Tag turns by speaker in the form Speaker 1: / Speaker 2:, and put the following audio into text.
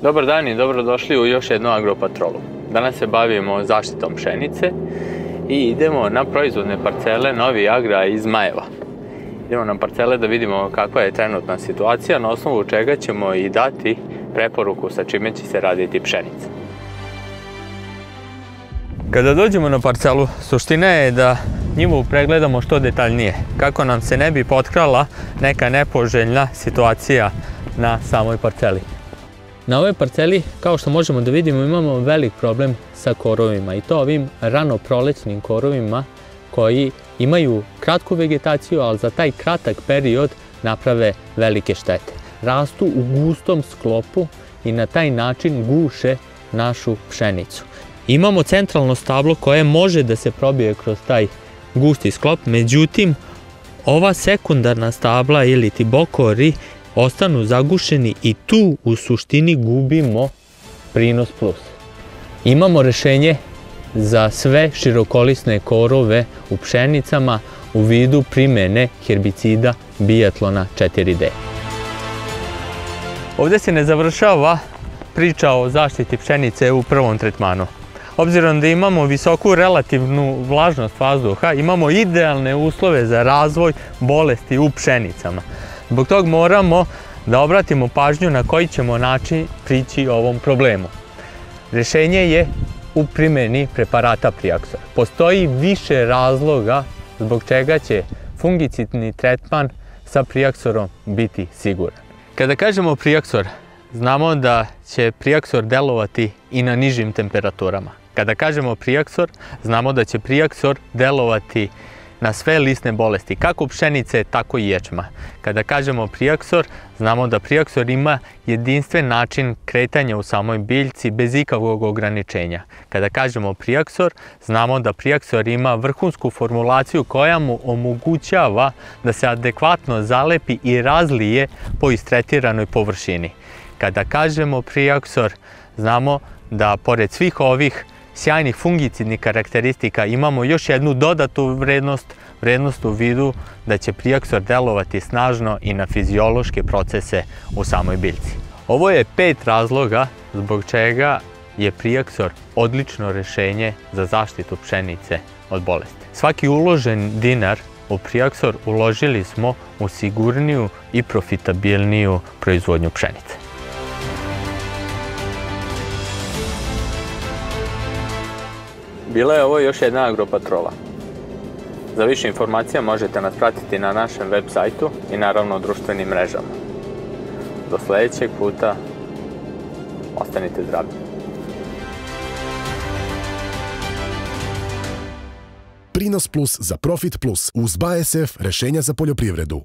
Speaker 1: Dobar dan i dobrodošli u još jednu agropatrolu. Danas se bavimo zaštitom pšenice i idemo na proizvodne parcele Novi Agra iz Zmajeva. Idemo na parcele da vidimo kakva je trenutna situacija, na osnovu čega ćemo i dati preporuku sa čime će se raditi pšenica. Kada dođemo na parcelu, suština je da njivu pregledamo što detaljnije, kako nam se ne bi potkrala neka nepoželjna situacija na samoj parceli. Na ovoj parceli, kao što možemo da vidimo, imamo velik problem sa korovima i to ovim ranoprolećnim korovima koji imaju kratku vegetaciju, ali za taj kratak period naprave velike štete. Rastu u gustom sklopu i na taj način guše našu pšenicu. Imamo centralno stablo koje može da se probije kroz taj gusti sklop, međutim, ova sekundarna stabla ili ti bokori ostanu zagušeni i tu u suštini gubimo prinos plus. Imamo rešenje za sve širokolisne korove u pšenicama u vidu primene herbicida Biatlona 4D. Ovdje se ne završava priča o zaštiti pšenice u prvom tretmanu. Obzirom da imamo visoku relativnu vlažnost vazduha, imamo idealne uslove za razvoj bolesti u pšenicama. Zbog toga moramo da obratimo pažnju na koji ćemo način prići ovom problemu. Rešenje je u primjeni preparata Priaxor. Postoji više razloga zbog čega će fungicidni tretman sa Priaxorom biti siguran. Kada kažemo Priaxor, znamo da će Priaxor delovati i na nižim temperaturama. Kada kažemo Priaxor, znamo da će Priaxor delovati na sve lisne bolesti, kako pšenice, tako i ječma. Kada kažemo Priaxor, znamo da Priaxor ima jedinstven način kretanja u samoj biljci bez ikakvog ograničenja. Kada kažemo Priaxor, znamo da Priaxor ima vrhunsku formulaciju koja mu omogućava da se adekvatno zalepi i razlije po istretiranoj površini. Kada kažemo Priaxor, znamo da pored svih ovih sjajnih fungicidnih karakteristika imamo još jednu dodatu vrednost u vidu da će Priaxor delovati snažno i na fiziološke procese u samoj biljci. Ovo je 5 razloga zbog čega je Priaxor odlično rešenje za zaštitu pšenice od bolesti. Svaki uložen dinar u Priaxor uložili smo u sigurniju i profitabilniju proizvodnju pšenice. Bila je ovo još jedna agropatrola. Za više informacija možete nas pratiti na našem web sajtu i naravno društvenim mrežama. Do sljedećeg puta, ostanite zdravi.
Speaker 2: Prinos plus za Profit Plus uz BASF rešenja za poljoprivredu.